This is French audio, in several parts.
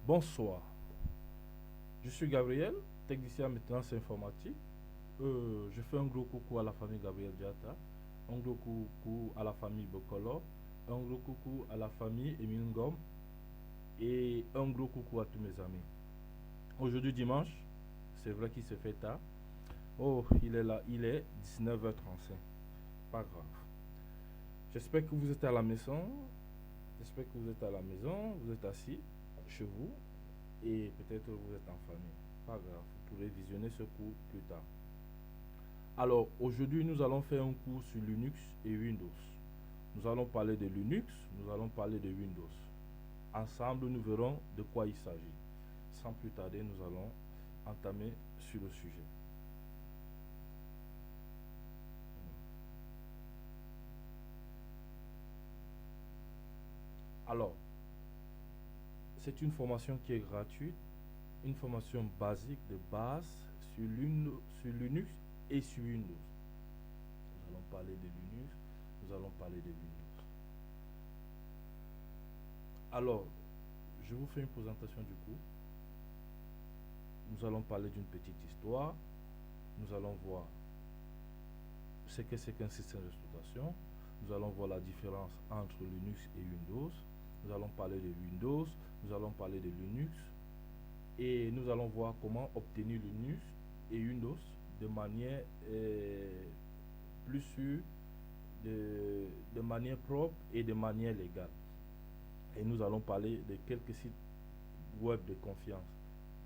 Bonsoir, je suis Gabriel, technicien en maintenance informatique. Je fais un gros coucou à la famille Gabriel Diata, un gros coucou à la famille Bokolo, un gros coucou à la famille Emile Ngom et un gros coucou à tous mes amis. Aujourd'hui dimanche, c'est vrai qu'il se fait tard. Oh, il est là, il est 19h35. Pas grave. J'espère que vous êtes à la maison. J'espère que vous êtes à la maison, vous êtes assis chez vous et peut-être vous êtes en famille. Pas grave, vous pourrez visionner ce cours plus tard. Alors, aujourd'hui, nous allons faire un cours sur Linux et Windows. Nous allons parler de Linux, nous allons parler de Windows. Ensemble, nous verrons de quoi il s'agit. Sans plus tarder, nous allons entamer sur le sujet. Alors, c'est une formation qui est gratuite, une formation basique de base sur Linux et sur Windows. Nous allons parler de Linux, nous allons parler de Windows. Alors, je vous fais une présentation du cours. Nous allons parler d'une petite histoire. Nous allons voir ce que c'est qu'un système d'exploitation. Nous allons voir la différence entre Linux et Windows. Nous allons parler de Windows. Nous allons parler de Linux. Et nous allons voir comment obtenir Linux et Windows de manière plus sûre, de manière propre et de manière légale. Et nous allons parler de quelques sites web de confiance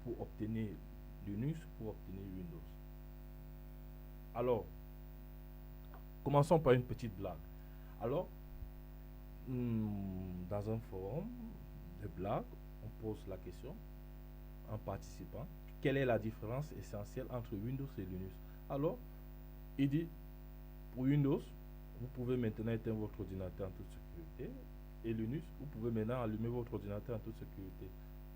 pour obtenir Linux, pour obtenir Windows. Alors, commençons par une petite blague. Alors, dans un forum de blagues, on pose la question à un participant, quelle est la différence essentielle entre Windows et Linux? Alors, il dit, pour Windows, vous pouvez maintenant éteindre votre ordinateur en toute sécurité. Et Linux, vous pouvez maintenant allumer votre ordinateur en toute sécurité.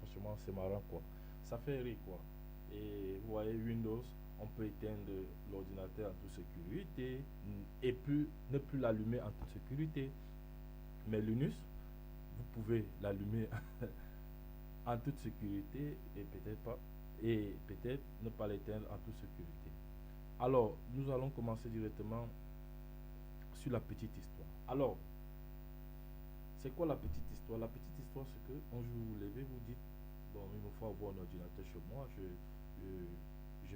Franchement, c'est marrant quoi. Ça fait rire quoi. Et vous voyez, Windows, on peut éteindre l'ordinateur en toute sécurité et puis ne plus l'allumer en toute sécurité. Mais Linux, vous pouvez l'allumer en toute sécurité et peut-être ne pas l'éteindre en toute sécurité. Alors, nous allons commencer directement sur la petite histoire. Alors, c'est quoi la petite histoire? La petite histoire, c'est que un jour vous vous levez, vous dites, bon, il me faut avoir un ordinateur chez moi, j'ai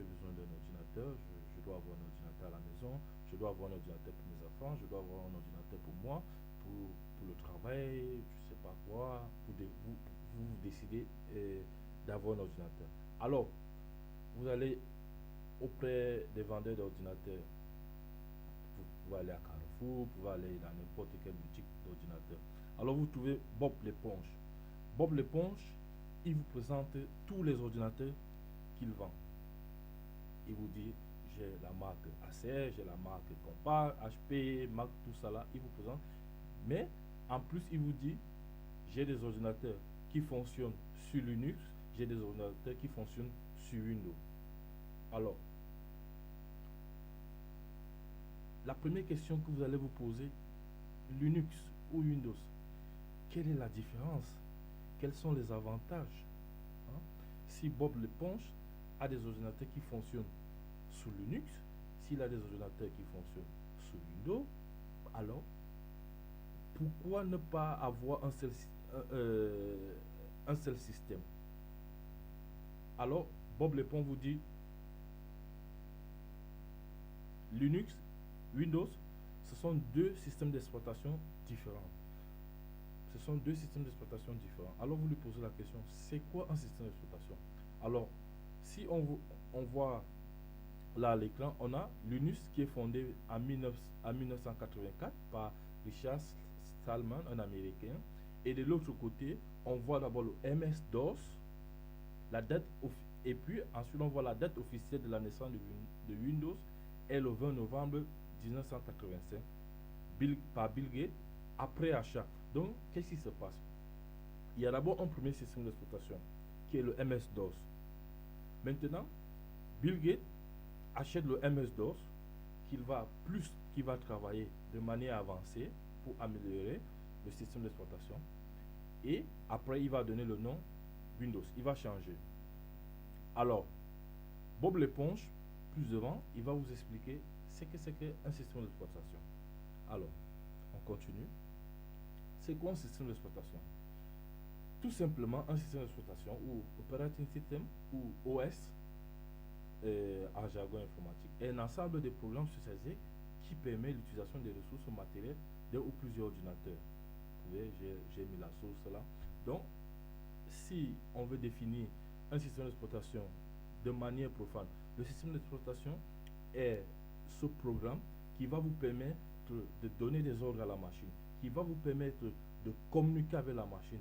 besoin d'un ordinateur, je dois avoir un ordinateur à la maison, je dois avoir un ordinateur pour mes enfants, je dois avoir un ordinateur pour moi, pour le travail, je sais pas quoi, vous décidez d'avoir un ordinateur. Alors, vous allez auprès des vendeurs d'ordinateurs. Vous pouvez aller à Carrefour, vous pouvez aller dans n'importe quelle boutique d'ordinateur. Alors vous trouvez Bob l'éponge. Bob l'éponge, il vous présente tous les ordinateurs qu'il vend. Il vous dit, j'ai la marque Acer, j'ai la marque Compaq, HP, Mac, tout ça là, il vous présente. Mais en plus, il vous dit, j'ai des ordinateurs qui fonctionnent sur Linux, j'ai des ordinateurs qui fonctionnent sur Windows. Alors, la première question que vous allez vous poser, Linux ou Windows, quelle est la différence? Quels sont les avantages? Hein? Si Bob l'éponge a des ordinateurs qui fonctionnent sous Linux, s'il a des ordinateurs qui fonctionnent sous Windows, alors pourquoi ne pas avoir un seul système? Alors, Bob l'éponge vous dit Linux, Windows, ce sont deux systèmes d'exploitation différents. Ce sont deux systèmes d'exploitation différents. Alors vous lui posez la question, c'est quoi un système d'exploitation? Alors, si on voit là à l'écran, on a Linux qui est fondé en 1984 par Richard Stallman, un Américain. Et de l'autre côté, on voit d'abord le MS-DOS, la date et puis ensuite on voit la date officielle de la naissance de Windows est le 20 novembre 1985 par Bill Gates après achat. Donc, qu'est-ce qui se passe? il y a d'abord un premier système d'exploitation qui est le MS-DOS. Maintenant, Bill Gates achète le MS-DOS qui va travailler de manière avancée pour améliorer le système d'exploitation. Et après, il va donner le nom Windows. Il va changer. Alors, Bob l'éponge, plus devant, il va vous expliquer ce que c'est qu'un système d'exploitation. Alors, on continue. C'est quoi un système d'exploitation? Tout simplement, un système d'exploitation ou operating system ou OS en jargon informatique est un ensemble de programmes spécialisés qui permet l'utilisation des ressources matérielles d'un ou plusieurs ordinateurs. Vous voyez, j'ai mis la source là. Donc, si on veut définir un système d'exploitation de manière profane, le système d'exploitation est ce programme qui va vous permettre de donner des ordres à la machine, qui va vous permettre de communiquer avec la machine.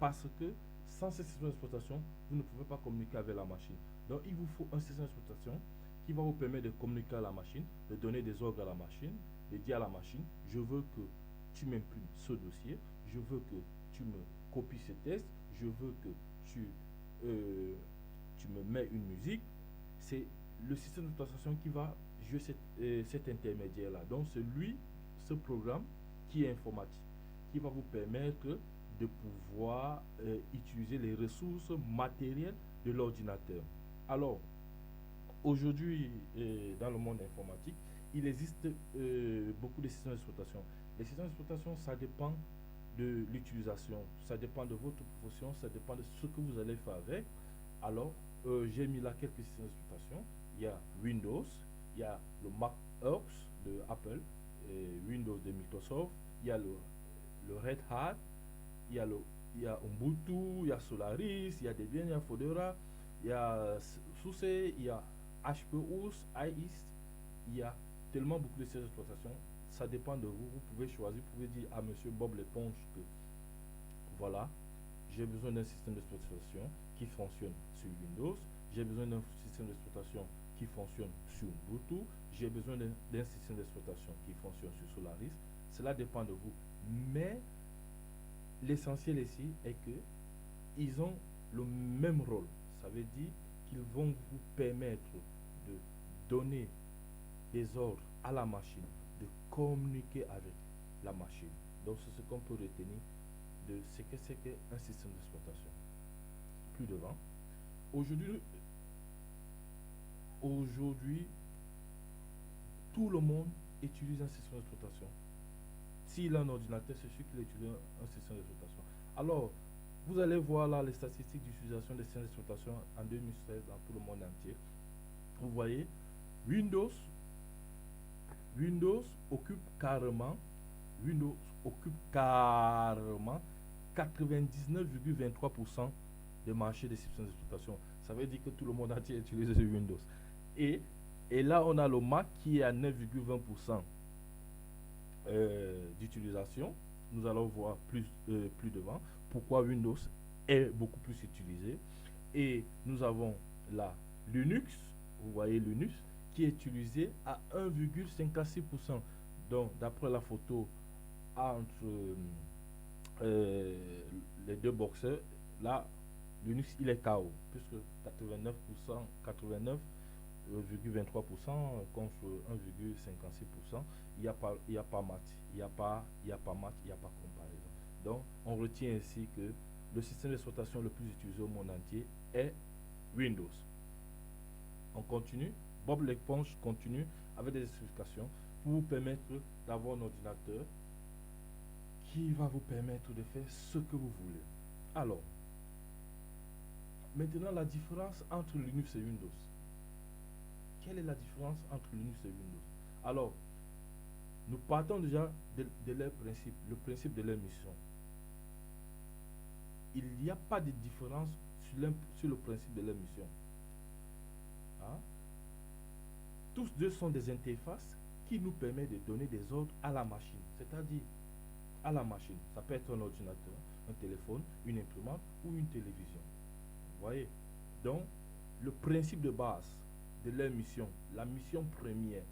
Parce que sans ce système d'exploitation, vous ne pouvez pas communiquer avec la machine. Donc, il vous faut un système d'exploitation qui va vous permettre de communiquer à la machine, de donner des ordres à la machine, de dire à la machine, je veux que tu m'imprimes ce dossier, je veux que tu me copies ce texte, je veux que tu me mets une musique. C'est le système d'exploitation qui va jouer cet intermédiaire-là. Donc, c'est lui, ce programme qui est informatique, qui va vous permettre de pouvoir utiliser les ressources matérielles de l'ordinateur. Alors, aujourd'hui, dans le monde informatique, il existe beaucoup de systèmes d'exploitation. Les systèmes d'exploitation, ça dépend de l'utilisation, ça dépend de votre profession, ça dépend de ce que vous allez faire avec. Alors, j'ai mis là quelques systèmes d'exploitation. Il y a Windows, il y a le Mac OS de Apple, Windows de Microsoft, il y a le Red Hat, il y a Ubuntu, il y a Solaris, il y a Debian, il y a Fedora, il y a SUSE, il y a HP OS, IIS, il y a tellement beaucoup de systèmes d'exploitation. Ça dépend de vous. Vous pouvez choisir, vous pouvez dire à monsieur Bob l'éponge que voilà, j'ai besoin d'un système d'exploitation qui fonctionne sur Windows, j'ai besoin d'un système d'exploitation qui fonctionne sur Ubuntu, j'ai besoin d'un système d'exploitation qui fonctionne sur Solaris. Cela dépend de vous. Mais l'essentiel ici est que ils ont le même rôle. Ça veut dire qu'ils vont vous permettre de donner des ordres à la machine, de communiquer avec la machine. Donc c'est ce qu'on peut retenir de ce que c'est qu'un système d'exploitation. Plus devant. Aujourd'hui, tout le monde utilise un système d'exploitation. S'il a un ordinateur, c'est sûr qu'il utilise un système d'exploitation. Alors, vous allez voir là les statistiques d'utilisation des systèmes d'exploitation en 2016 dans tout le monde entier. Vous voyez, Windows occupe carrément 99,23% des marchés des systèmes d'exploitation. Ça veut dire que tout le monde entier utilise Windows. Et là, on a le Mac qui est à 9,20% d'utilisation. Nous allons voir plus devant pourquoi Windows est beaucoup plus utilisé. Et nous avons la Linux, vous voyez Linux, qui est utilisé à 1,56%. Donc, d'après la photo entre les deux boxeurs, là, Linux, il est KO, puisque 89,23% contre 1,56%. Il n'y a pas maths, il n'y a pas comparaison. Donc, on retient ici que le système d'exploitation le plus utilisé au monde entier est Windows. On continue. Bob l'éponge continue avec des explications pour vous permettre d'avoir un ordinateur qui va vous permettre de faire ce que vous voulez. Alors, maintenant la différence entre Linux et Windows. Quelle est la différence entre Linux et Windows? Alors, nous partons déjà de leur principe, le principe de leur mission. Il n'y a pas de différence sur le principe de leur mission. Hein? Tous deux sont des interfaces qui nous permettent de donner des ordres à la machine. C'est-à-dire, à la machine. Ça peut être un ordinateur, un téléphone, une imprimante ou une télévision. Vous voyez? Donc, le principe de base de leur mission, la mission première,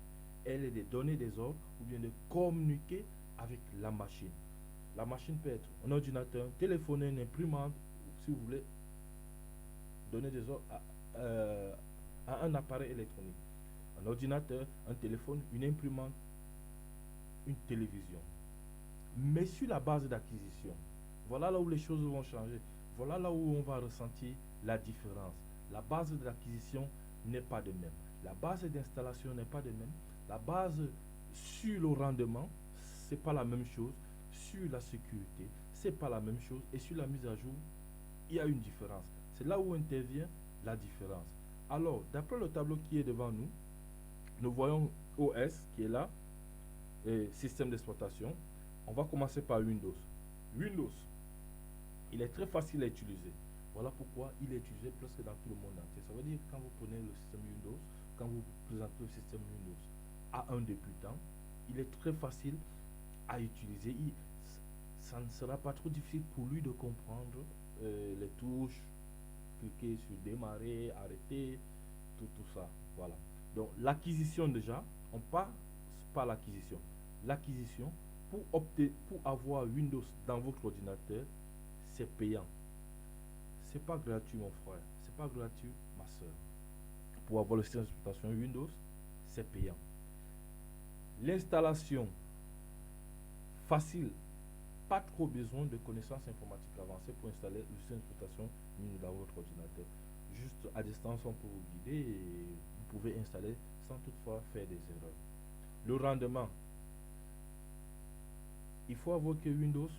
elle est de donner des ordres ou bien de communiquer avec la machine. La machine peut être un ordinateur, un téléphone, une imprimante, si vous voulez donner des ordres à un appareil électronique. Un ordinateur, un téléphone, une imprimante, une télévision. Mais sur la base d'acquisition, voilà là où les choses vont changer. Voilà là où on va ressentir la différence. La base de l'acquisition n'est pas de même. La base d'installation n'est pas de même. La base sur le rendement, c'est pas la même chose. Sur la sécurité, c'est pas la même chose. Et sur la mise à jour, il y a une différence. C'est là où intervient la différence. Alors, d'après le tableau qui est devant nous, nous voyons OS qui est là, et système d'exploitation. On va commencer par Windows. Windows, il est très facile à utiliser. Voilà pourquoi il est utilisé presque dans tout le monde entier. Ça veut dire que quand vous prenez le système Windows, quand vous présentez le système Windows à un débutant, il est très facile à utiliser. Ça ne sera pas trop difficile pour lui de comprendre les touches, cliquer sur démarrer, arrêter, tout ça. Voilà. Donc l'acquisition déjà, on passe par l'acquisition. L'acquisition, pour opter pour avoir Windows dans votre ordinateur, c'est payant. C'est pas gratuit mon frère, c'est pas gratuit ma soeur. Pour avoir le système d'exploitation Windows, c'est payant. L'installation facile, pas trop besoin de connaissances informatiques avancées pour installer le système d'exploitation dans votre ordinateur. Juste à distance, on peut vous guider et vous pouvez installer sans toutefois faire des erreurs. Le rendement, il faut avoir que Windows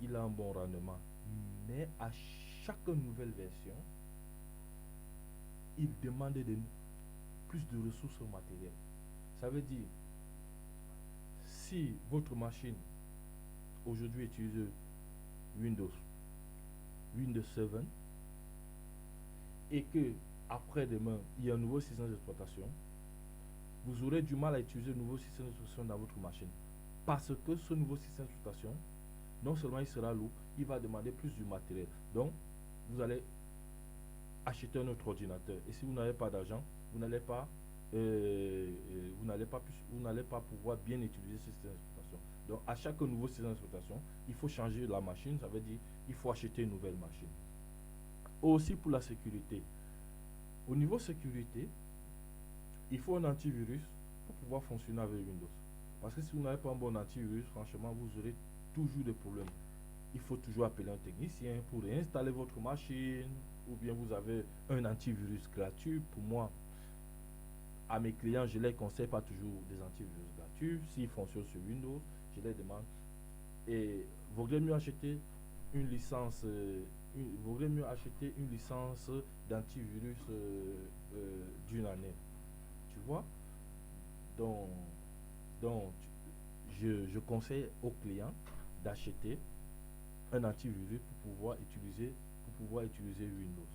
il a un bon rendement, mais à chaque nouvelle version, il demande plus de ressources matérielles. Ça veut dire, si votre machine aujourd'hui utilise Windows 7, et que après-demain, il y a un nouveau système d'exploitation, vous aurez du mal à utiliser le nouveau système d'exploitation dans votre machine. Parce que ce nouveau système d'exploitation, non seulement il sera lourd, il va demander plus du matériel. Donc, vous allez acheter un autre ordinateur. Et si vous n'avez pas d'argent, vous n'allez pas pouvoir bien utiliser ce système d'exploitation. Donc, à chaque nouveau système d'exploitation, il faut changer la machine. Ça veut dire il faut acheter une nouvelle machine. Aussi pour la sécurité. Au niveau sécurité, il faut un antivirus pour pouvoir fonctionner avec Windows. Parce que si vous n'avez pas un bon antivirus, franchement, vous aurez toujours des problèmes. Il faut toujours appeler un technicien pour réinstaller votre machine, ou bien vous avez un antivirus gratuit. Pour moi, à mes clients, je les conseille pas toujours des antivirus gratuits. S'ils fonctionnent sur Windows, je les demande. Et vaudrait mieux acheter une licence, vaudrait mieux acheter une licence d'antivirus d'une année. Tu vois? Donc, donc je conseille aux clients d'acheter un antivirus pour pouvoir utiliser Windows.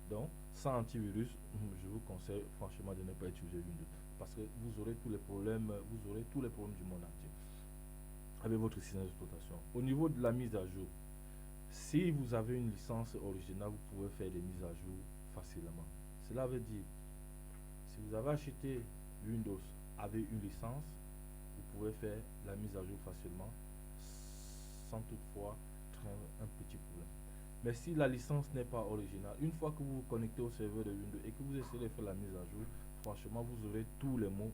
Donc, sans antivirus, je vous conseille franchement de ne pas utiliser Windows parce que vous aurez tous les problèmes du monde entier avec votre système d'exploitation. Au niveau de la mise à jour, si vous avez une licence originale, vous pouvez faire des mises à jour facilement. Cela veut dire, si vous avez acheté Windows avec une licence, vous pouvez faire la mise à jour facilement sans toutefois craindre un petit problème. Mais si la licence n'est pas originale, une fois que vous vous connectez au serveur de Windows et que vous essayez de faire la mise à jour, franchement, vous aurez tous les maux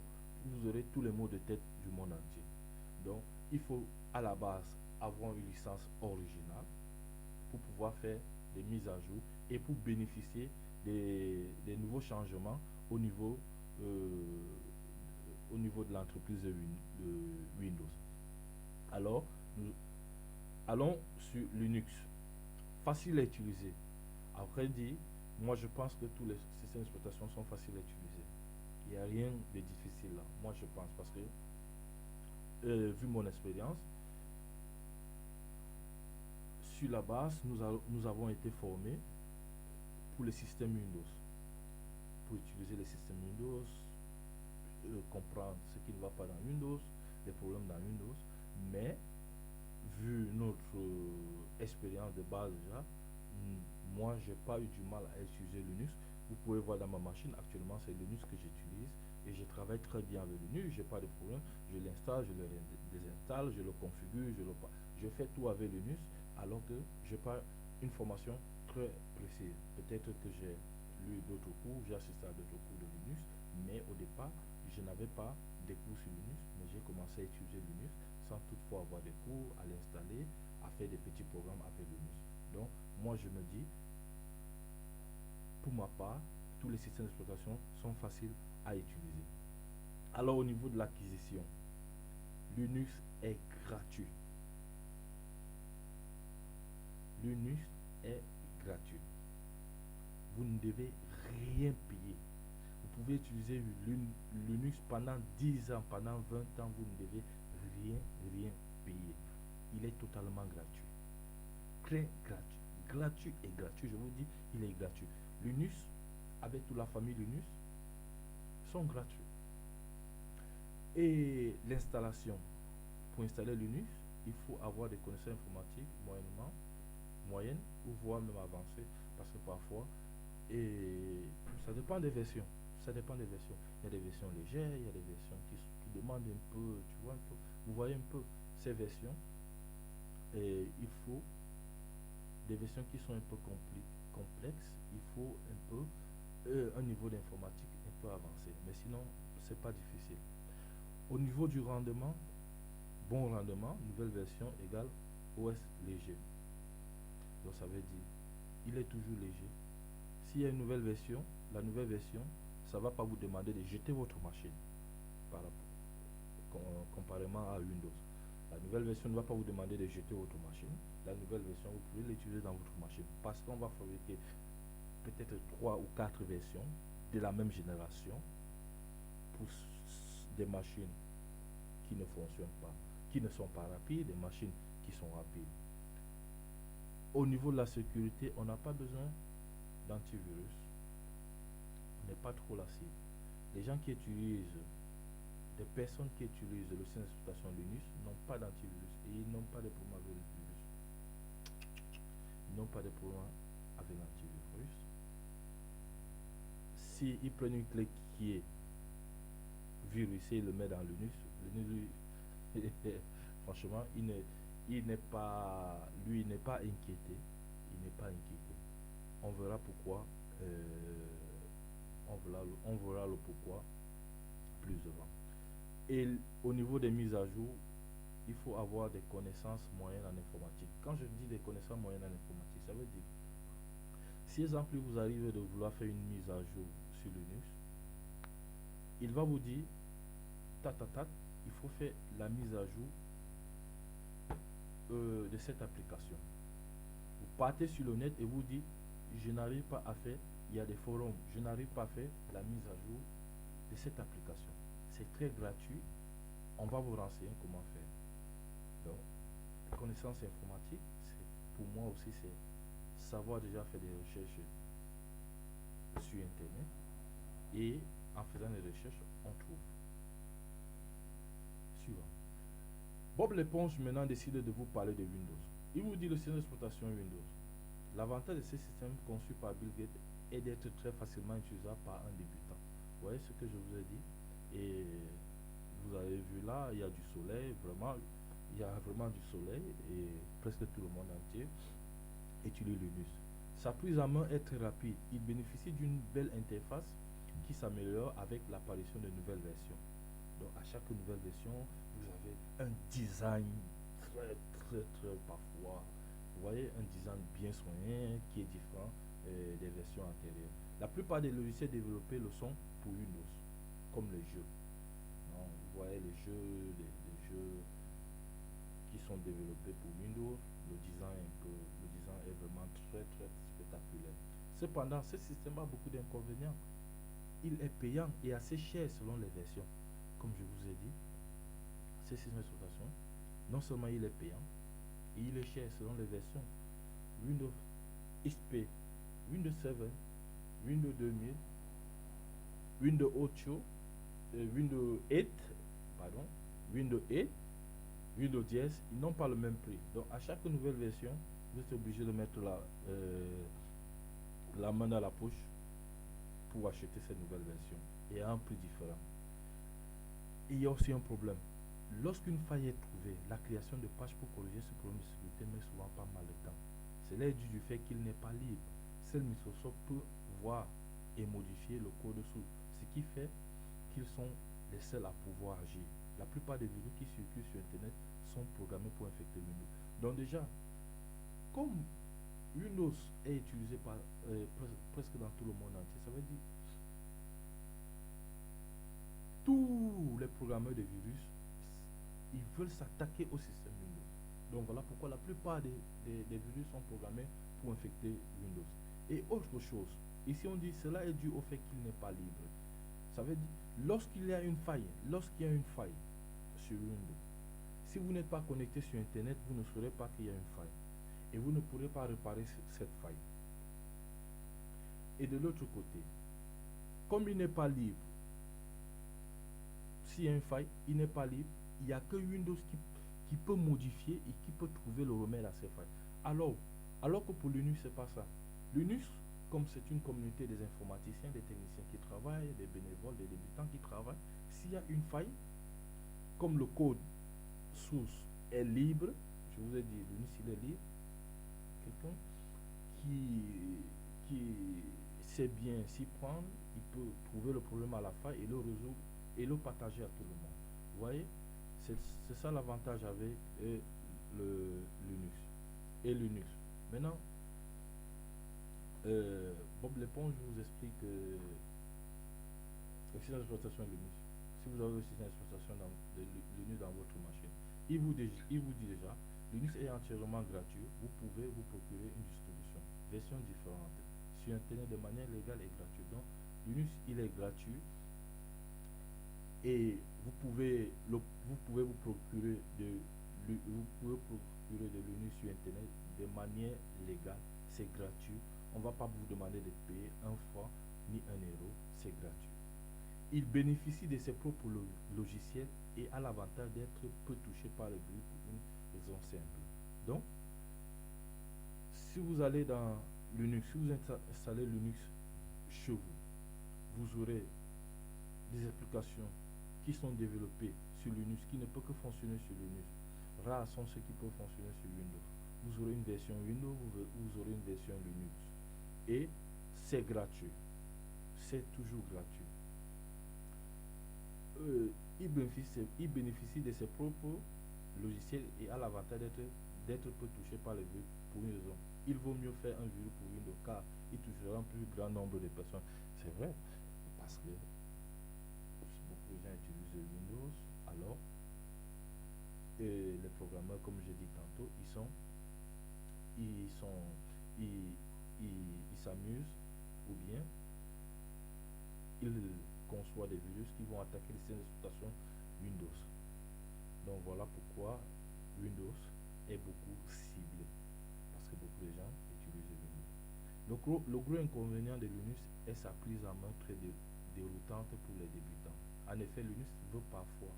de tête du monde entier. Donc, il faut à la base avoir une licence originale pour pouvoir faire des mises à jour et pour bénéficier des nouveaux changements au niveau de l'entreprise de Windows. Alors, nous allons sur Linux. Facile à utiliser. Après dit, moi je pense que tous les systèmes d'exploitation sont faciles à utiliser. Il n'y a rien de difficile là. Moi je pense parce que vu mon expérience, sur la base, nous avons été formés pour les systèmes Windows. Pour utiliser les systèmes Windows, comprendre ce qui ne va pas dans Windows, les problèmes dans Windows, mais vu notre expérience de base déjà, moi j'ai pas eu du mal à utiliser Linux. Vous pouvez voir dans ma machine actuellement c'est Linux que j'utilise et je travaille très bien avec Linux, j'ai pas de problème, je l'installe, je le désinstalle, je le configure, je fais tout avec Linux, alors que je n'ai pas une formation très précise. Peut-être que j'ai lu d'autres cours, j'ai assisté à d'autres cours de Linux, mais au départ, je n'avais pas des cours sur Linux, mais j'ai commencé à utiliser Linux sans toutefois avoir des cours, à l'installer, à faire des petits programmes avec Linux. Donc, moi, je me dis, pour ma part, tous les systèmes d'exploitation sont faciles à utiliser. Alors, au niveau de l'acquisition, Linux est gratuit. Linux est gratuit. Vous ne devez rien payer. Vous pouvez utiliser Linux pendant 10 ans, pendant 20 ans, vous ne devez rien payer. Il est totalement gratuit. Très gratuit. Gratuit et gratuit, je vous dis, il est gratuit. Linux, avec toute la famille Linux, sont gratuits. Et l'installation, pour installer Linux, il faut avoir des connaissances informatiques moyennes ou voire même avancées, parce que parfois, et ça dépend des versions. Ça dépend des versions. Il y a des versions légères, il y a des versions qui demandent un peu, tu vois un peu, vous voyez un peu ces versions. Et il faut des versions qui sont un peu complexes, il faut un peu un niveau d'informatique un peu avancé. Mais sinon, c'est pas difficile. Au niveau du rendement, bon rendement, nouvelle version égale OS léger. Donc ça veut dire, il est toujours léger. S'il y a une nouvelle version, la nouvelle version, ça ne va pas vous demander de jeter votre machine par rapport, comparément à Windows. La nouvelle version ne va pas vous demander de jeter votre machine. La nouvelle version, vous pouvez l'utiliser dans votre machine parce qu'on va fabriquer peut-être 3 ou 4 versions de la même génération pour des machines qui ne fonctionnent pas, qui ne sont pas rapides, des machines qui sont rapides. Au niveau de la sécurité, on n'a pas besoin d'antivirus. On n'est pas trop la cible. Les gens qui utilisent, des personnes qui utilisent le système d'exploitation Linux n'ont pas d'antivirus et ils n'ont pas de problème avec le virus. Ils n'ont pas de problème avec l'antivirus. S'ils prennent une clé qui est virusée et le mettent dans Linux, franchement, il n'est pas, lui, il n'est pas inquiété. Il n'est pas inquiété. On verra pourquoi. On verra le pourquoi plus devant. Et au niveau des mises à jour, il faut avoir des connaissances moyennes en informatique. Quand je dis des connaissances moyennes en informatique, ça veut dire, si exemple vous arrivez de vouloir faire une mise à jour sur Linux, il va vous dire, il faut faire la mise à jour de cette application. Vous partez sur le net et vous dites, je n'arrive pas à faire, il y a des forums, je n'arrive pas à faire la mise à jour de cette application. C'est très gratuit, on va vous renseigner comment faire. Donc, connaissance informatique, pour moi aussi, c'est savoir déjà faire des recherches sur Internet et en faisant des recherches, on trouve. Suivant. Bob l'éponge maintenant décide de vous parler de Windows. Il vous dit le système d'exploitation Windows. L'avantage de ces systèmes conçus par Bill Gates est d'être très facilement utilisable par un débutant. Vous voyez ce que je vous ai dit? Et vous avez vu là, il y a du soleil, vraiment, il y a vraiment du soleil et presque tout le monde entier utilise Linux. Sa prise en main est très rapide. Il bénéficie d'une belle interface qui s'améliore avec l'apparition de nouvelles versions. Donc à chaque nouvelle version, vous avez un design très parfois, vous voyez, un design bien soigné qui est différent des versions antérieures. La plupart des logiciels développés le sont pour Windows, comme les jeux. Non, vous voyez les jeux qui sont développés pour Windows, le design est vraiment très spectaculaire. Cependant, ce système a beaucoup d'inconvénients. Il est payant et assez cher selon les versions. Comme je vous ai dit, ce système d'exploitation, non seulement il est payant, et il est cher selon les versions. Windows XP, Windows 7, Windows 2000, Windows 8, Windows 8, pardon, Windows 8, Windows 10, ils n'ont pas le même prix. Donc à chaque nouvelle version, vous êtes obligé de mettre la main dans la poche pour acheter cette nouvelle version et à un prix différent. Et il y a aussi un problème. Lorsqu'une faille est trouvée, la création de pages pour corriger ce problème de sécurité met souvent pas mal de temps. Cela est dû du fait qu'il n'est pas libre. Seul Microsoft peut voir et modifier le code source, ce qui fait qu'ils sont les seuls à pouvoir agir. La plupart des virus qui circulent sur Internet sont programmés pour infecter Windows. Donc déjà, comme Windows est utilisé par, presque dans tout le monde entier, ça veut dire tous les programmeurs de virus, ils veulent s'attaquer au système Windows. Donc voilà pourquoi la plupart des virus sont programmés pour infecter Windows. Et autre chose, ici on dit cela est dû au fait qu'il n'est pas libre. Ça veut dire lorsqu'il y a une faille sur Windows, si vous n'êtes pas connecté sur Internet, vous ne saurez pas qu'il y a une faille. Et vous ne pourrez pas réparer cette faille. Et de l'autre côté, comme il n'est pas libre, s'il y a une faille, il n'est pas libre, il n'y a que Windows qui peut modifier et qui peut trouver le remède à ces failles. Alors que pour Linux, c'est pas ça. Linux, comme c'est une communauté des informaticiens, des techniciens qui travaillent, des bénévoles, des débutants qui travaillent, s'il y a une faille, comme le code source est libre, je vous ai dit, Linux il est libre, quelqu'un qui sait bien s'y prendre, il peut trouver le problème à la faille et le résoudre et le partager à tout le monde. Vous voyez, c'est ça l'avantage avec le Linux et Linux. Maintenant, Bob l'éponge vous explique le système d'exploitation Linux. Si vous avez le système d'exploitation de Linux dans votre machine, il vous dit déjà, Linux est entièrement gratuit. Vous pouvez vous procurer une distribution, version différente, sur Internet de manière légale et gratuite. Donc, Linux, il est gratuit et vous pouvez vous procurer de Linux sur Internet de manière légale. C'est gratuit. On ne va pas vous demander de payer un franc ni un euro. C'est gratuit. Il bénéficie de ses propres logiciels et a l'avantage d'être peu touché par le bruit pour une raison simple. Donc, si vous allez dans Linux, si vous installez Linux chez vous, vous aurez des applications qui sont développées sur Linux, qui ne peuvent que fonctionner sur Linux. Rares sont ceux qui peuvent fonctionner sur Windows. Vous aurez une version Windows, vous aurez une version Linux. Et c'est gratuit. C'est toujours gratuit. Il bénéficie de ses propres logiciels et a l'avantage d'être peu touché par les virus pour une raison. Il vaut mieux faire un virus pour Windows car il touchera un plus grand nombre de personnes. C'est vrai, parce que beaucoup de gens utilisent Windows, alors les programmeurs, comme j'ai dit tantôt, ils s'amusent ou bien ils conçoivent des virus qui vont attaquer les systèmes d'exploitation Windows. Donc voilà pourquoi Windows est beaucoup ciblé, parce que beaucoup de gens utilisent Windows. Le gros inconvénient de Linux est sa prise en main très déroutante pour les débutants. En effet, Linux veut parfois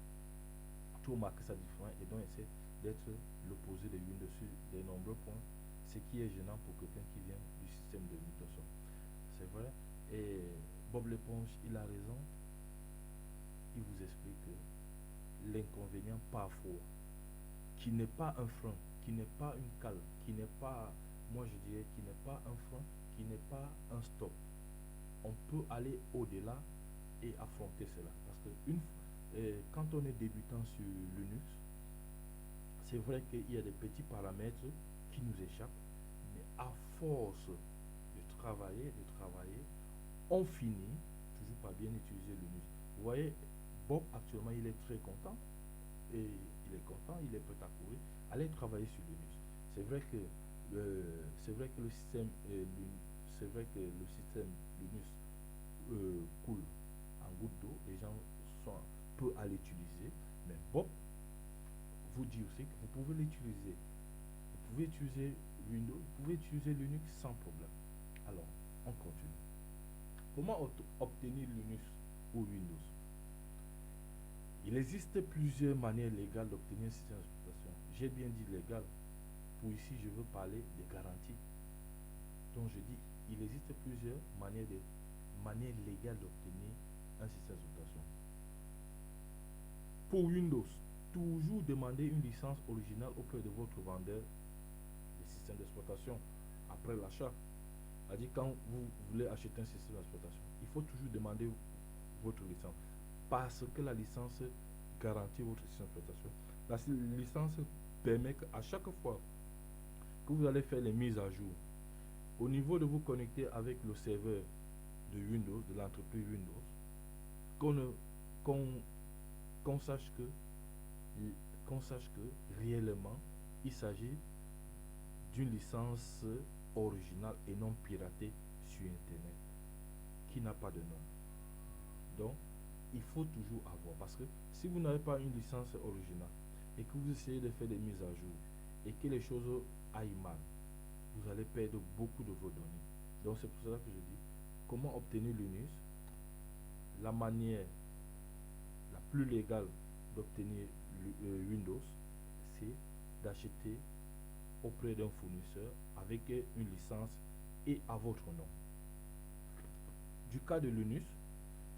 tout marquer sa différence et donc essaie d'être l'opposé de Windows sur de nombreux points, ce qui est gênant pour quelqu'un qui vient du système de Microsoft. C'est vrai. Et Bob l'éponge, il a raison. Il vous explique que l'inconvénient parfois, qui n'est pas un frein, qui n'est pas une cale, qui n'est pas, moi je dirais, qui n'est pas un frein, qui n'est pas un stop. On peut aller au-delà et affronter cela. Parce que quand on est débutant sur Linux, c'est vrai qu'il y a des petits paramètres qui nous échappent, mais à force de travailler, on finit toujours par bien utiliser Linux. Vous voyez, Bob actuellement il est très content et il est content, il est prêt à courir, aller travailler sur Linux. C'est vrai que le système Linux coule en goutte d'eau, les gens peuvent aller l'utiliser, mais Bob vous dit aussi que vous pouvez l'utiliser. Vous pouvez utiliser Windows, vous pouvez utiliser Linux sans problème. Alors, on continue. Comment obtenir Linux ou Windows? Il existe plusieurs manières légales d'obtenir un système d'exploitation. J'ai bien dit légal. Pour ici, je veux parler des garanties. Donc, je dis, il existe plusieurs manières légales d'obtenir un système d'exploitation. Pour Windows, toujours demandez une licence originale auprès de votre vendeur des systèmes d'exploitation après l'achat. C'est-à-dire quand vous voulez acheter un système d'exploitation, il faut toujours demander votre licence parce que la licence garantit votre système d'exploitation. La licence permet qu'à chaque fois que vous allez faire les mises à jour, au niveau de vous connecter avec le serveur de Windows, de l'entreprise Windows, qu'on qu'on sache que qu'on sache que réellement il s'agit d'une licence originale et non piratée sur internet qui n'a pas de nom. Donc il faut toujours avoir, parce que si vous n'avez pas une licence originale et que vous essayez de faire des mises à jour et que les choses aillent mal, vous allez perdre beaucoup de vos données. Donc c'est pour cela que je dis comment obtenir Linux. La manière la plus légale d'obtenir Windows, c'est d'acheter auprès d'un fournisseur avec une licence et à votre nom. Du cas de Linux,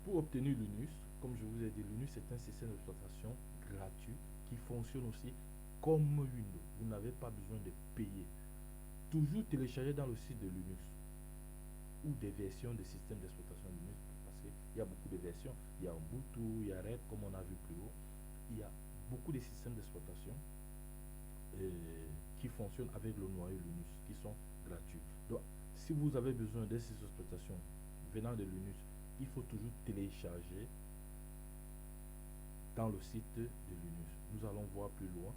pour obtenir Linux, comme je vous ai dit, Linux est un système d'exploitation gratuit qui fonctionne aussi comme Windows. Vous n'avez pas besoin de payer. Toujours télécharger dans le site de Linux ou des versions des systèmes d'exploitation Linux, parce qu'il y a beaucoup de versions. Il y a Ubuntu, il y a Red, comme on a vu plus haut. Il y a beaucoup de systèmes d'exploitation qui fonctionnent avec le noyau Linux, qui sont gratuits. Donc, si vous avez besoin d'un système d'exploitation venant de Linux, il faut toujours télécharger dans le site de Linux. Nous allons voir plus loin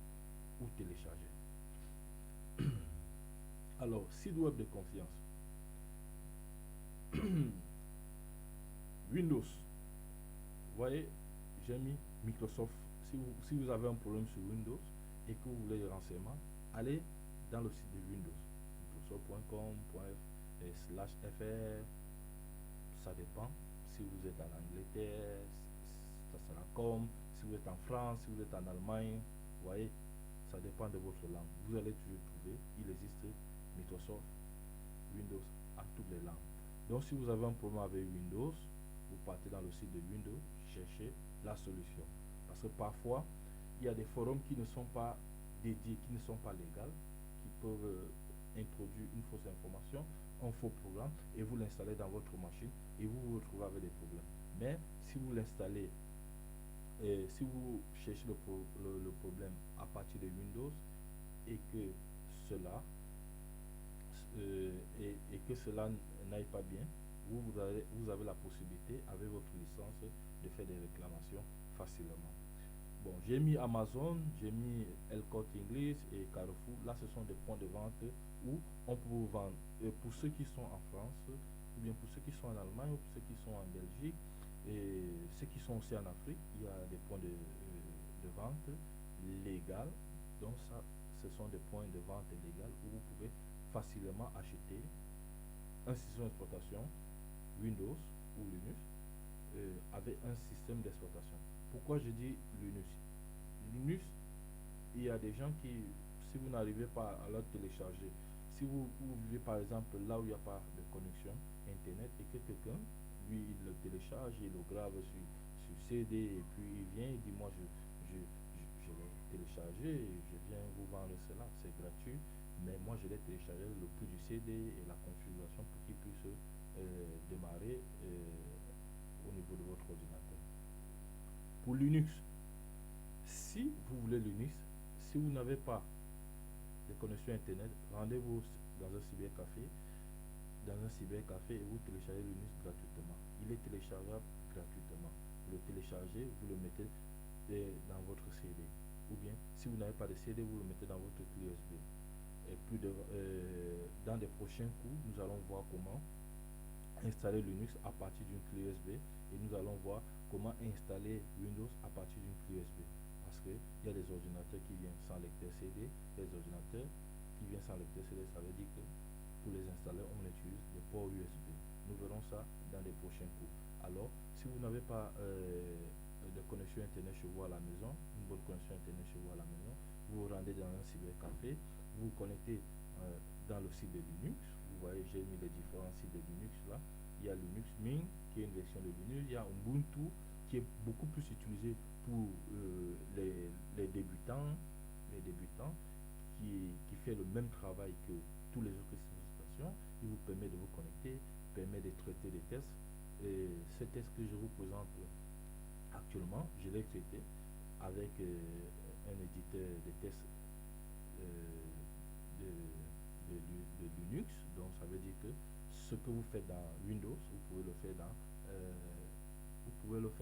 où télécharger. Alors, site web de confiance. Windows. Vous voyez, j'ai mis Microsoft. Si vous avez un problème sur Windows et que vous voulez des renseignements, allez dans le site de Windows. Microsoft.com/fr. Ça dépend. Si vous êtes en Angleterre, ça sera comme. Si vous êtes en France, si vous êtes en Allemagne, vous voyez, ça dépend de votre langue. Vous allez toujours trouver. Il existe Microsoft, Windows à toutes les langues. Donc si vous avez un problème avec Windows, vous partez dans le site de Windows, cherchez la solution. Parce que parfois, il y a des forums qui ne sont pas dédiés, qui ne sont pas légaux, qui peuvent introduire une fausse information, un faux programme, et vous l'installez dans votre machine, et vous vous retrouvez avec des problèmes. Mais si vous l'installez, si vous cherchez le problème à partir de Windows, et que cela n'aille pas bien, vous avez la possibilité avec votre licence de faire des réclamations facilement. Bon, j'ai mis Amazon, j'ai mis El Corte Inglés et Carrefour. Là, ce sont des points de vente où on peut vous vendre. Pour ceux qui sont en France, ou bien pour ceux qui sont en Allemagne, ou pour ceux qui sont en Belgique, et ceux qui sont aussi en Afrique, il y a des points de vente légaux. Donc ça, ce sont des points de vente légaux où vous pouvez facilement acheter un système d'exploitation Windows ou Linux avec un système d'exploitation. Pourquoi je dis Linux? Linux, il y a des gens qui, si vous n'arrivez pas à le télécharger, si vous vivez par exemple là où il n'y a pas de connexion internet et que quelqu'un, lui, il le télécharge, il le grave sur CD et puis il vient, il dit moi je l'ai téléchargé, je viens vous vendre cela, c'est gratuit, mais moi je l'ai téléchargé, le prix du CD et la configuration pour qu'il puisse démarrer au niveau de votre ordinateur. Pour Linux, si vous voulez Linux, si vous n'avez pas de connexion internet, rendez-vous dans un cybercafé et vous téléchargez Linux gratuitement. Il est téléchargeable gratuitement. Vous le téléchargez, vous le mettez dans votre CD. Ou bien, si vous n'avez pas de CD, vous le mettez dans votre clé USB. Et puis dans les prochains cours, nous allons voir comment installer Linux à partir d'une clé USB et nous allons voir comment installer Windows à partir d'une clé USB. Parce qu'il y a des ordinateurs qui viennent sans lecteur CD, des ordinateurs qui viennent sans lecteur CD, ça veut dire que pour les installer, on utilise des ports USB. Nous verrons ça dans les prochains cours. Alors, si vous n'avez pas de connexion internet chez vous à la maison, une bonne connexion internet chez vous à la maison, vous vous rendez dans un cybercafé, vous vous connectez dans le site de Linux. Vous voyez, j'ai mis les différents sites de Linux là. Il y a Linux Mint qui est une version de Linux, il y a Ubuntu qui est beaucoup plus utilisé pour les débutants, les débutants qui fait le même travail que tous les autres stations. Il vous permet de vous connecter, permet de traiter des tests. Et ce test que je vous présente actuellement, je l'ai traité avec un éditeur de tests de, de Linux. Donc ça veut dire que ce que vous faites dans Windows, vous pouvez le faire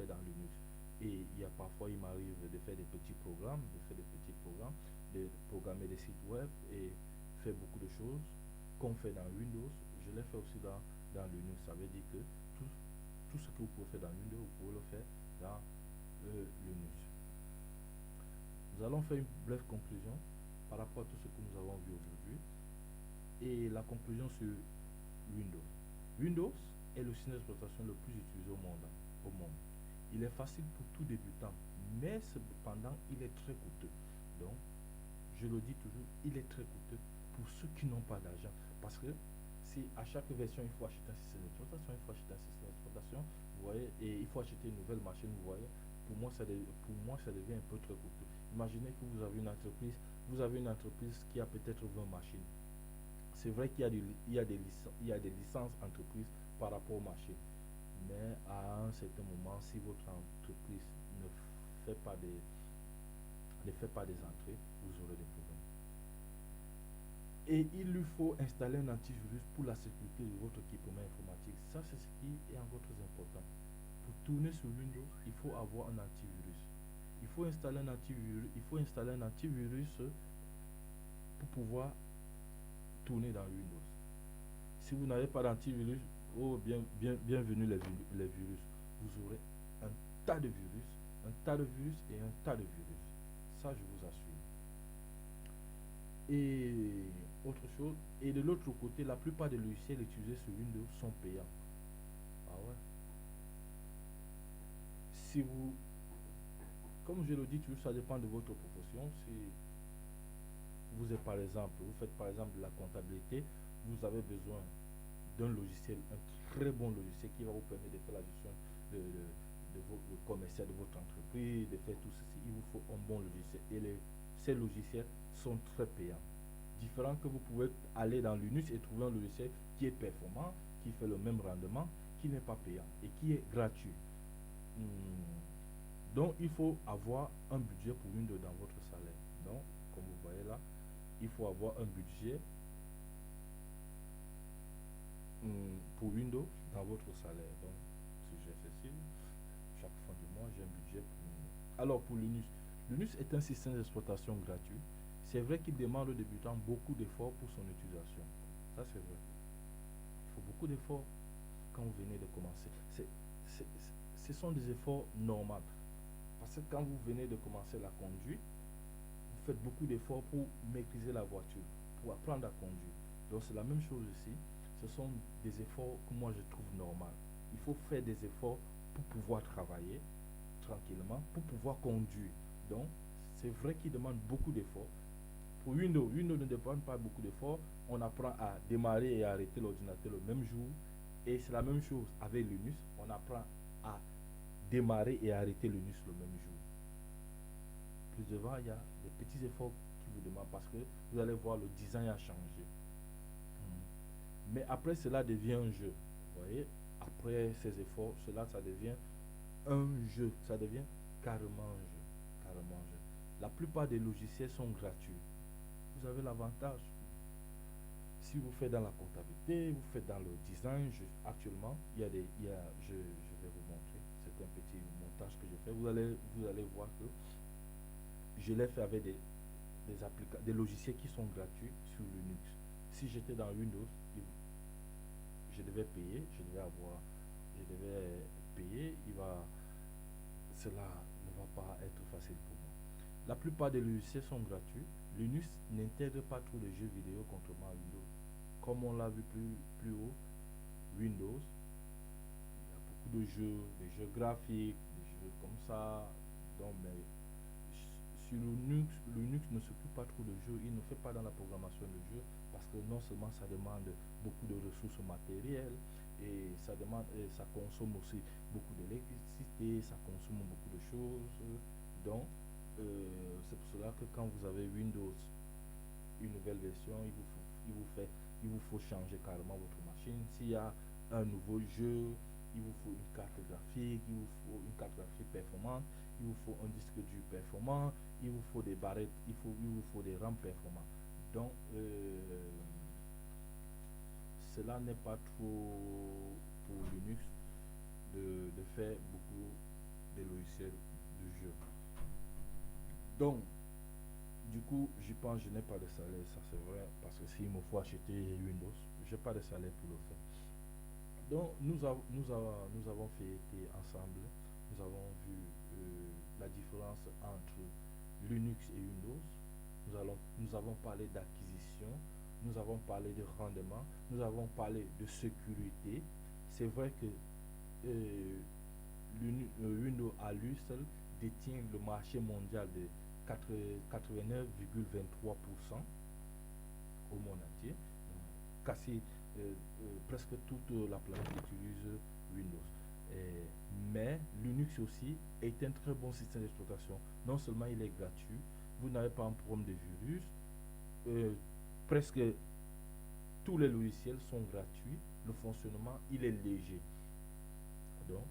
dans Linux. Et il y a parfois, il m'arrive de faire des petits programmes, de programmer des sites web et faire beaucoup de choses qu'on fait dans Windows. Je l'ai fait aussi dans Linux. Ça veut dire que tout ce que vous pouvez faire dans Windows, vous pouvez le faire dans Linux. Nous allons faire une brève conclusion par rapport à tout ce que nous avons vu aujourd'hui. Et la conclusion sur Windows. Windows est le système d'exploitation le plus utilisé au monde. Il est facile pour tout débutant, mais cependant, il est très coûteux. Donc, je le dis toujours, il est très coûteux pour ceux qui n'ont pas d'argent. Parce que si à chaque version, il faut acheter un système d'exploitation, vous voyez, et il faut acheter une nouvelle machine, vous voyez, pour moi, ça devient un peu très coûteux. Imaginez que vous avez une entreprise qui a peut-être 20 machines. C'est vrai qu'il y a des licences entreprises par rapport aux machines. Mais à un certain moment, si votre entreprise ne fait pas des entrées, vous aurez des problèmes. Et il lui faut installer un antivirus pour la sécurité de votre équipement informatique. Ça, c'est ce qui est encore très important. Pour tourner sur Windows, il faut avoir un antivirus. Il faut installer un antivirus pour pouvoir tourner dans Windows. Si vous n'avez pas d'antivirus, bienvenue les virus. Vous aurez un tas de virus et un tas de virus. Ça, je vous assure. Et autre chose, et de l'autre côté, la plupart des logiciels utilisés sur Windows sont payants. Ah ouais. Si vous, comme je le dis toujours, ça dépend de votre proportion. Si vous faites par exemple de la comptabilité, vous avez besoin d'un logiciel, un très bon logiciel qui va vous permettre de faire la gestion de votre commercial de votre entreprise, de faire tout ceci. Il vous faut un bon logiciel. Et ces logiciels sont très payants. Différent que vous pouvez aller dans Linux et trouver un logiciel qui est performant, qui fait le même rendement, qui n'est pas payant et qui est gratuit. Donc il faut avoir un budget pour Windows dans votre salaire. Donc, comme vous voyez là, il faut avoir un budget pour Windows dans votre salaire. Donc, si j'ai ceci, chaque fin du mois, j'ai un budget pour Windows. Alors, pour Linux, Linux est un système d'exploitation gratuit. C'est vrai qu'il demande aux débutants beaucoup d'efforts pour son utilisation. Ça, c'est vrai. Il faut beaucoup d'efforts quand vous venez de commencer. Ce sont des efforts normaux. Parce que quand vous venez de commencer la conduite, vous faites beaucoup d'efforts pour maîtriser la voiture, pour apprendre à conduire. Donc, c'est la même chose ici. Ce sont des efforts que moi je trouve normaux. Il faut faire des efforts pour pouvoir travailler tranquillement, pour pouvoir conduire. Donc, c'est vrai qu'il demande beaucoup d'efforts. Pour Windows ne demande pas beaucoup d'efforts. On apprend à démarrer et arrêter l'ordinateur le même jour. Et c'est la même chose avec Linux. On apprend à démarrer et arrêter Linux le même jour. Plus devant, il y a des petits efforts qui vous demandent parce que vous allez voir le design a changé. Mais après, cela devient un jeu. Vous voyez, après ces efforts, ça devient un jeu. Ça devient carrément un jeu. La plupart des logiciels sont gratuits. Vous avez l'avantage. Si vous faites dans la comptabilité, vous faites dans le design, actuellement, je vais vous montrer. C'est un petit montage que je fais. Vous allez voir que je l'ai fait avec des logiciels qui sont gratuits sur Linux. Si j'étais dans Windows, je devais payer, cela ne va pas être facile pour moi. La plupart des logiciels sont gratuits. Linux n'intègre pas trop de jeux vidéo contrairement à Windows. Comme on l'a vu plus haut, Windows, il y a beaucoup de jeux, des jeux graphiques, des jeux comme ça. Donc, mais sur Linux ne s'occupe pas trop de jeux, il ne fait pas dans la programmation de jeux parce que non seulement ça demande beaucoup de ressources matérielles et ça demande, et ça consomme aussi beaucoup d'électricité, ça consomme beaucoup de choses. Donc, c'est pour cela que quand vous avez Windows, une nouvelle version, il vous faut changer carrément votre machine. S'il y a un nouveau jeu, il vous faut une carte graphique, il vous faut une carte graphique performante, il vous faut un disque dur performant, il vous faut des barrettes, il vous faut des RAM performants. Donc, cela n'est pas trop pour Linux de faire beaucoup de logiciels de jeu. Donc, du coup, j'y pense, je n'ai pas de salaire, ça c'est vrai, parce que s'il me faut acheter Windows, je n'ai pas de salaire pour le faire. Donc, nous avons fait été ensemble, nous avons vu la différence entre Linux et Windows, nous avons parlé d'acquisition, nous avons parlé de rendement, nous avons parlé de sécurité. C'est vrai que euh, Windows à lui seul détient le marché mondial de 89,23% au monde entier. Quasi presque toute la planète utilise Windows. Euh, mais Linux aussi est un très bon système d'exploitation. Non seulement il est gratuit, vous n'avez pas un problème de virus, euh, presque tous les logiciels sont gratuits, le fonctionnement il est léger. Donc,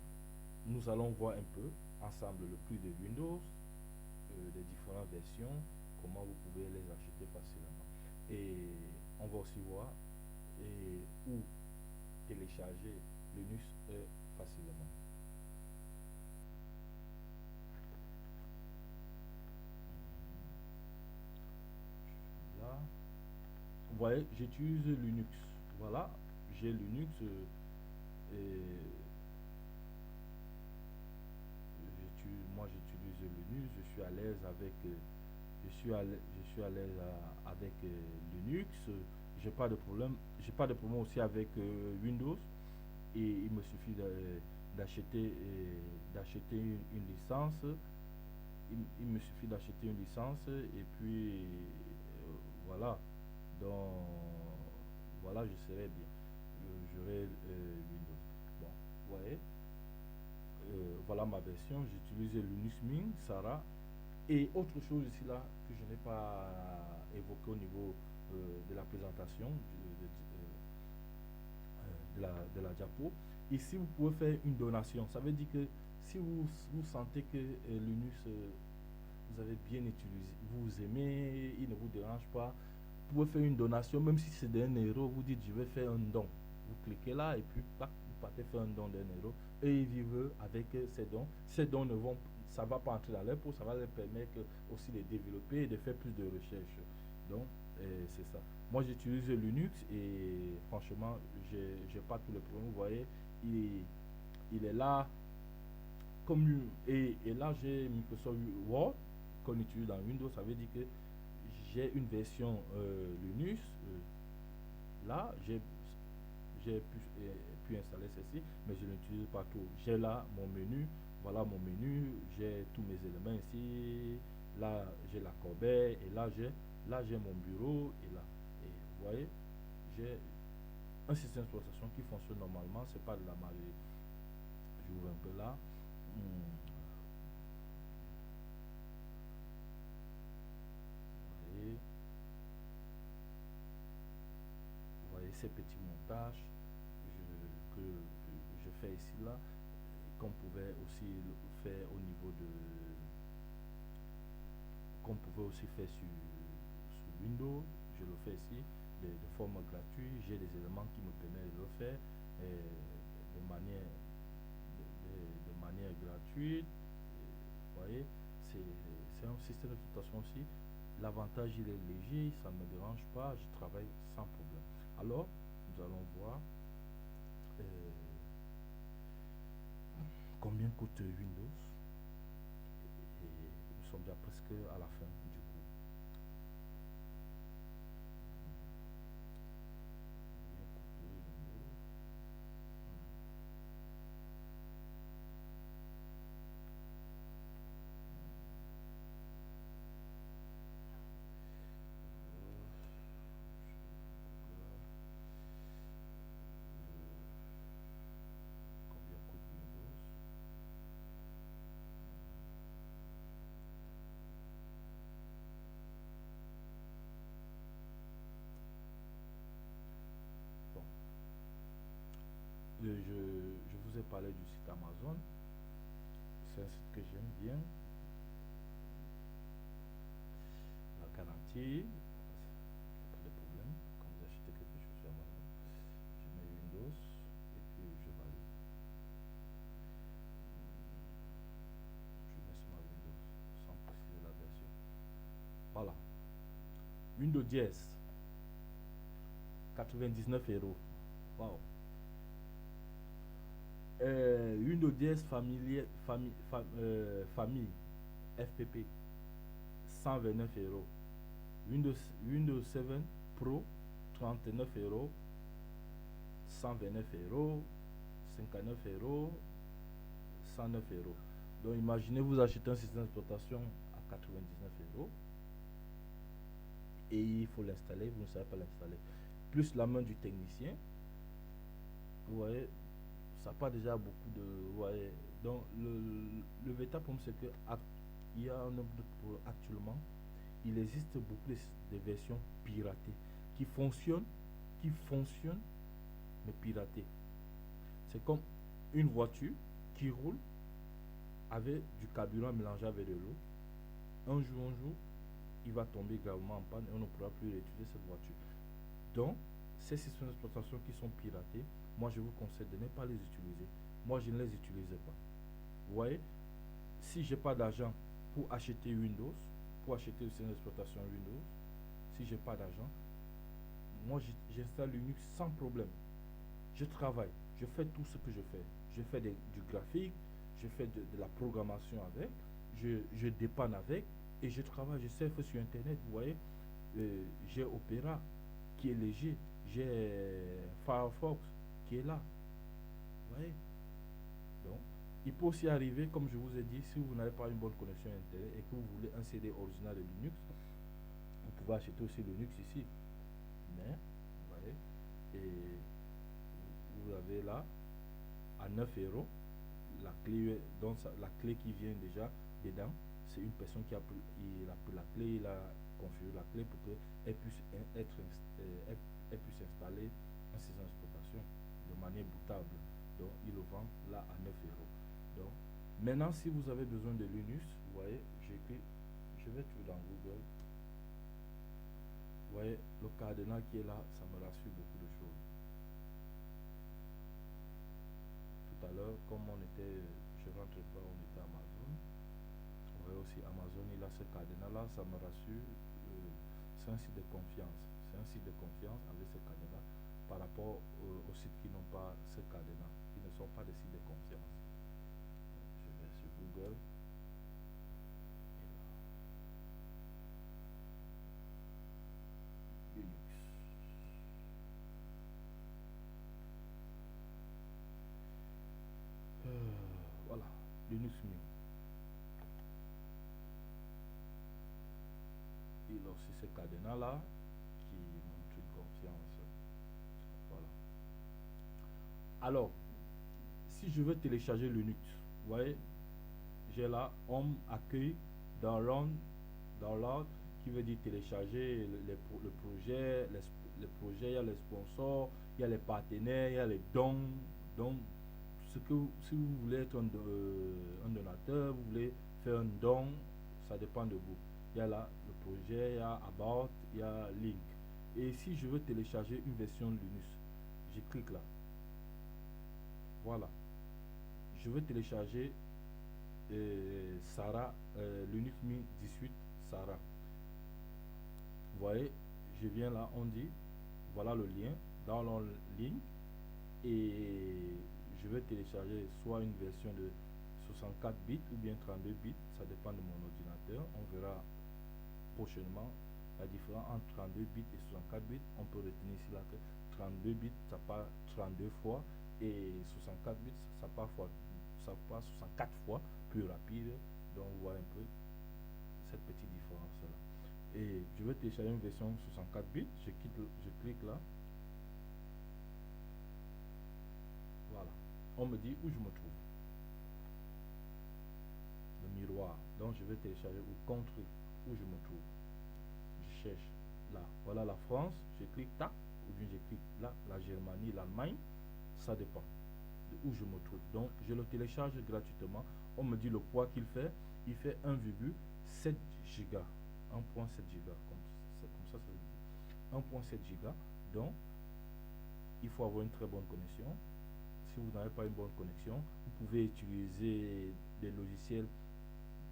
nous allons voir un peu ensemble le prix de Windows, des différentes versions, comment vous pouvez les acheter facilement. Et on va aussi voir où télécharger Linux facilement. Là, vous voyez, j'utilise Linux. Voilà, j'ai Linux. Et moi, j'utilise Linux. Je suis à l'aise avec. Je suis à l'aise avec Linux. J'ai pas de problème. J'ai pas de problème aussi avec Windows. Et il me suffit d'acheter une licence. Il me suffit d'acheter une licence et puis voilà. Donc voilà, je serai bien. J'aurai Windows. Bon, vous voyez, voilà ma version. J'utilise Linux Mint, Sarah. Et autre chose ici là que je n'ai pas évoqué au niveau de la présentation de la diapo. Ici, vous pouvez faire une donation. Ça veut dire que si vous sentez que Linux, vous avez bien utilisé, vous aimez, il ne vous dérange pas, vous pouvez faire une donation, même si c'est d'1 euro, vous dites je vais faire un don. Vous cliquez là et puis tac, vous partez faire un don d'1 euro et ils vivent avec ces dons. Ces dons ne vont, ça ne va pas entrer dans leur poche, ça va leur permettre aussi de développer et de faire plus de recherches. Donc, c'est ça. Moi, j'utilise Linux et franchement, j'ai pas tous les problèmes. Vous voyez, il est là comme et là j'ai Microsoft Word qu'on utilise dans Windows. Ça veut dire que j'ai une version Linux. Là, pu installer ceci, mais je l'utilise pas tout. J'ai là mon menu. Voilà mon menu. J'ai tous mes éléments ici. Là, j'ai la corbeille et là j'ai mon bureau et là. Et vous voyez, j'ai un système d'exploitation qui fonctionne normalement. C'est pas de la magie. J'ouvre un peu là. Voyez, vous voyez ces petits montages que je fais ici là, qu'on pouvait aussi faire au niveau de qu'on pouvait aussi faire sur Windows. Je le fais ici de forme gratuite. J'ai des éléments qui me permettent de le faire de manière de manière gratuite. Vous voyez, c'est un système d'exploitation aussi. L'avantage, il est léger, ça ne me dérange pas, je travaille sans problème. Alors, nous allons voir euh, combien coûte Windows. Et nous sommes déjà presque à la fin du coup. Combien coûte Windows? je vous ai parlé du site Amazon. C'est un site que j'aime bien. La garantie, pas de problème. Quand vous achetez quelque chose sur Amazon, je mets Windows et puis je valide. Je mets sur ma Windows sans préciser la version. Voilà. Windows 10, 99 €. Wow. Windows 10 famille FPP, 129 €. Windows 7 Pro, 39 €, 129 €, 59 €, 109 €. Donc imaginez vous achetez un système d'exploitation à 99 € et il faut l'installer, vous ne savez pas l'installer. Plus la main du technicien, vous voyez, ça part déjà beaucoup de. Vous voyez, donc le véritable problème c'est que il y a un nombre actuellement, il existe beaucoup de versions piratées qui fonctionnent, mais piratées. C'est comme une voiture qui roule avec du carburant mélangé avec de l'eau. Un jour, il va tomber gravement en panne et on ne pourra plus réutiliser cette voiture. Donc, ces systèmes d'exploitation qui sont piratés, moi je vous conseille de ne pas les utiliser. Moi je ne les utilisais pas. Vous voyez, si j'ai pas d'argent pour acheter Windows, pour acheter le système d'exploitation Windows, si j'ai pas d'argent, moi j'installe Linux sans problème. Je travaille, je fais tout ce que je fais. Je fais du graphique, je fais de la programmation avec, je dépanne avec et je travaille, je surfe sur internet, vous voyez. J'ai Opera qui est léger, j'ai Firefox qui est là, vous voyez. Donc il peut aussi arriver, comme je vous ai dit, si vous n'avez pas une bonne connexion internet et que vous voulez un CD original de Linux, vous pouvez acheter aussi Linux ici, mais vous voyez, et vous avez là à 9 € la clé, donc la clé qui vient déjà dedans, c'est une personne qui a pris la clé, il a configuré la clé pour qu'elle puisse elle puisse installer un système d'exploitation de manière bootable. Donc il le vend là à 9 €. Donc maintenant, si vous avez besoin de Linux, vous voyez, je vais trouver dans Google. Vous voyez le cadenas qui est là, ça me rassure beaucoup de choses. Tout à l'heure, comme je rentrais pas, on était à Amazon. Vous voyez aussi Amazon, il a ce cadenas là, ça me rassure. C'est un site de confiance. C'est un site de confiance avec ce cadenas par rapport aux sites qui n'ont pas ce cadenas, qui ne sont pas des sites de confiance. Je vais sur Google. Linux. Voilà, Linux Mint. Il a aussi ce cadenas là qui montre une confiance. Voilà. Alors, si je veux télécharger Linux, vous voyez, j'ai là Home, accueil, download, qui veut dire télécharger le projet, les projets, il y a les sponsors, il y a les partenaires, il y a les dons. Donc, si vous voulez être un donateur, vous voulez faire un don, ça dépend de vous. Il y a là le projet, il y a About, il y a Link. Et si je veux télécharger une version Linux, je clique là. Voilà. Je veux télécharger Sarah, Linux Mint 18 Sarah. Vous voyez, je viens là, on dit, voilà le lien, dans le link, et je vais télécharger soit une version de 64 bits ou bien 32 bits, ça dépend de mon ordinateur. On verra prochainement la différence entre 32 bits et 64 bits. On peut retenir ici là que 32 bits ça part 32 fois et 64 bits ça part 64 fois plus rapide. Donc on voit un peu cette petite différence là. Et je vais télécharger une version 64 bits, je clique là. Voilà. On me dit où je me trouve. Le miroir. Donc je vais télécharger ou contre où je me trouve. Je cherche là. Voilà la France. Je clique tac. Ou bien je clique là. La Germanie, l'Allemagne. Ça dépend. où je me trouve. Donc, je le télécharge gratuitement. On me dit le poids qu'il fait. Il fait 1,7 giga. 1,7 giga. Comme ça se dit. 1,7 giga. Donc, il faut avoir une très bonne connexion. Si vous n'avez pas une bonne connexion, vous pouvez utiliser des logiciels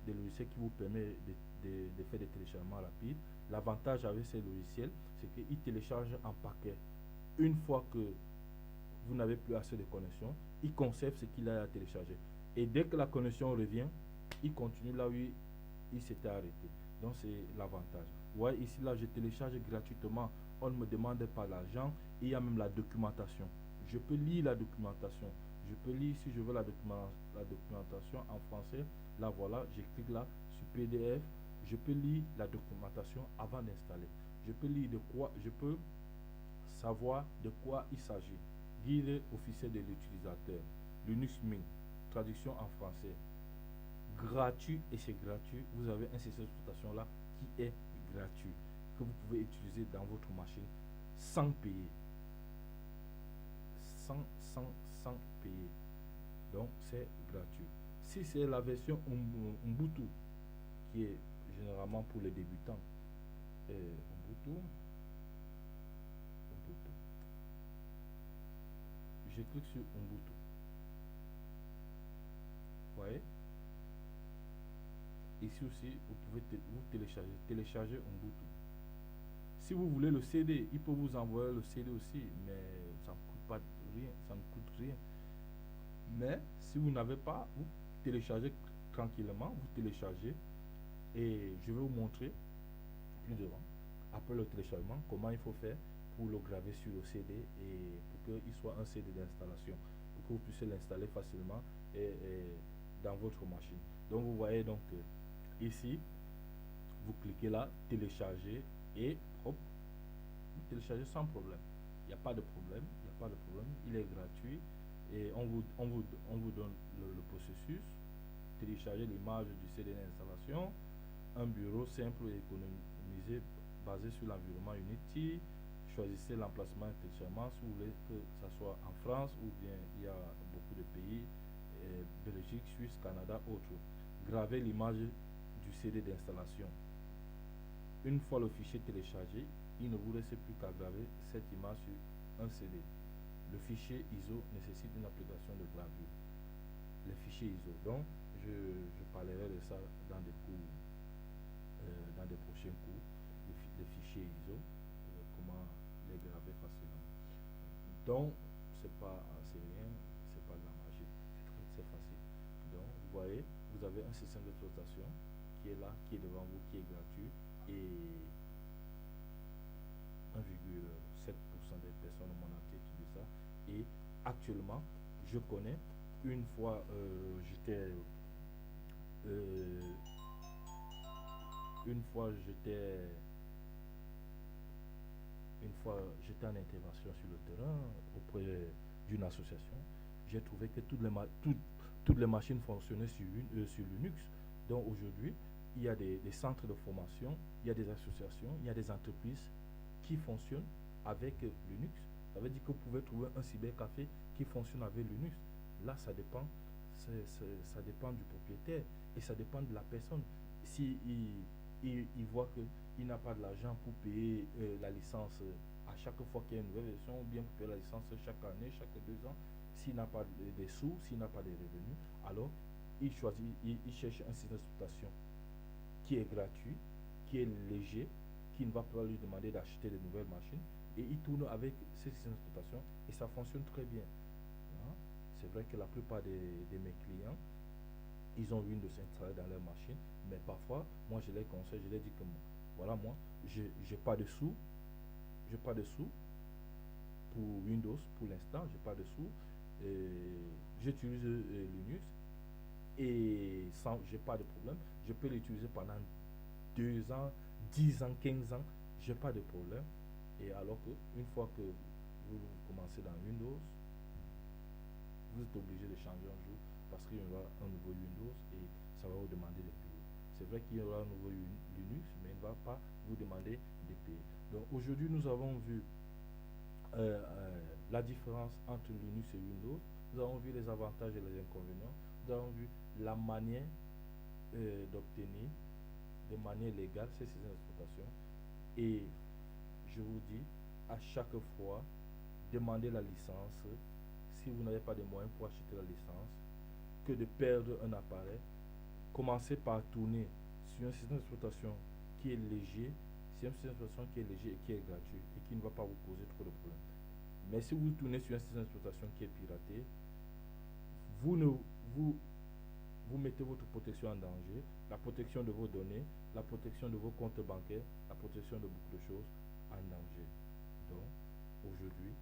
qui vous permettent de faire des téléchargements rapides. L'avantage avec ces logiciels, c'est qu'ils téléchargent en paquet. Une fois que vous n'avez plus assez de connexion, il conserve ce qu'il a à télécharger. Et dès que la connexion revient, il continue là où il s'était arrêté. Donc c'est l'avantage. Ouais, ici là, je télécharge gratuitement. On ne me demande pas l'argent. Il y a même la documentation. Je peux lire la documentation. Je peux lire si je veux la documentation en français. Là voilà, je clique là sur PDF. Je peux lire la documentation avant d'installer. Je peux lire de quoi, je peux savoir de quoi il s'agit. Guide officiel de l'utilisateur. Linux Mint. Traduction en français. Gratuit, et c'est gratuit. Vous avez un système d'exploitation là qui est gratuit, que vous pouvez utiliser dans votre machine sans payer. Sans payer. Donc c'est gratuit. Si c'est la version Ubuntu, qui est généralement pour les débutants, Ubuntu, je clique sur Ubuntu. Vous voyez, ici aussi vous pouvez vous télécharger Ubuntu. Si vous voulez le CD, il peut vous envoyer le CD aussi, mais ça ne coûte pas rien, ça ne coûte rien. Mais si vous n'avez pas, vous téléchargez tranquillement, vous téléchargez, et je vais vous montrer plus devant, après le téléchargement, comment il faut faire pour le graver sur le CD et pour qu'il soit un CD d'installation, pour que vous puissiez l'installer facilement et dans votre machine. Donc vous voyez donc ici, vous cliquez là, télécharger, et hop, vous téléchargez sans problème. Il n'y a pas de problème, il est gratuit, et on vous donne le processus. Télécharger l'image du CD d'installation, un bureau simple et économisé basé sur l'environnement Unity. Choisissez l'emplacement de téléchargement si vous voulez que ça soit en France ou bien il y a beaucoup de pays, Belgique, Suisse, Canada, autres. Gravez l'image du CD d'installation. Une fois le fichier téléchargé, il ne vous reste plus qu'à graver cette image sur un CD. Le fichier ISO nécessite une application de gravure. Les fichiers ISO. Donc, je parlerai de ça dans des cours, dans des prochains cours. Les fichiers ISO, comment les graver facilement. Donc, c'est rien, c'est pas de la magie, c'est facile. Donc, vous voyez, vous avez un système d'exploitation qui est là, qui est devant vous, qui est gratuit, et 1,7% des personnes au monde entier utilisent ça. Et actuellement, je connais, une fois j'étais en intervention sur le terrain auprès d'une association. J'ai trouvé que toutes les machines fonctionnaient sur Linux. Donc aujourd'hui, il y a des centres de formation, il y a des associations, il y a des entreprises qui fonctionnent avec Linux. Ça veut dire que vous pouvez trouver un cybercafé qui fonctionne avec Linux. Là, ça dépend du propriétaire, et ça dépend de la personne. Si il voit qu'il n'a pas de l'argent pour payer la licence à chaque fois qu'il y a une nouvelle version, ou bien pour payer la licence chaque année, chaque 2 ans, s'il n'a pas des sous, s'il n'a pas de revenus, alors il cherche un système d'exploitation qui est gratuit, qui est léger, qui ne va pas lui demander d'acheter de nouvelles machines, et il tourne avec ce système d'exploitation et ça fonctionne très bien. C'est vrai que la plupart de mes clients, ils ont Windows installé dans leur machine, mais parfois, moi je les conseille, je les dis que voilà, moi, j'ai pas de sous pour Windows pour l'instant, j'ai pas de sous, j'utilise Linux, et j'ai pas de problème, je peux l'utiliser pendant 2 ans, 10 ans, 15 ans, j'ai pas de problème. Et alors que une fois que vous commencez dans Windows, vous êtes obligé de changer un jour parce qu'il y aura un nouveau Windows et ça va vous demander de payer. C'est vrai qu'il y aura un nouveau Linux, mais il ne va pas vous demander de payer. Donc aujourd'hui, nous avons vu la différence entre Linux et Windows. nous avons vu les avantages et les inconvénients, nous avons vu la manière d'obtenir de manière légale ces systèmes d'exploitation. Et je vous dis, à chaque fois, demandez la licence si vous n'avez pas de moyens pour acheter la licence, que de perdre un appareil. Commencez par tourner sur un système d'exploitation qui est léger, c'est un système d'exploitation qui est léger et qui est gratuit et qui ne va pas vous poser trop de problèmes. Mais si vous tournez sur un système d'exploitation qui est piraté, vous, ne, vous, vous mettez votre protection en danger, la protection de vos données, la protection de vos comptes bancaires, la protection de beaucoup de choses en danger. Donc, aujourd'hui,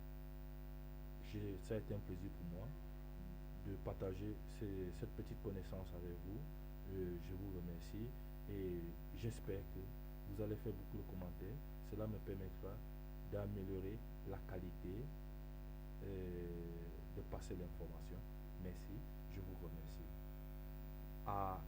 ça a été un plaisir pour moi de partager cette petite connaissance avec vous. Je vous remercie et j'espère que vous allez faire beaucoup de commentaires. Cela me permettra d'améliorer la qualité de passer l'information. Merci, je vous remercie. À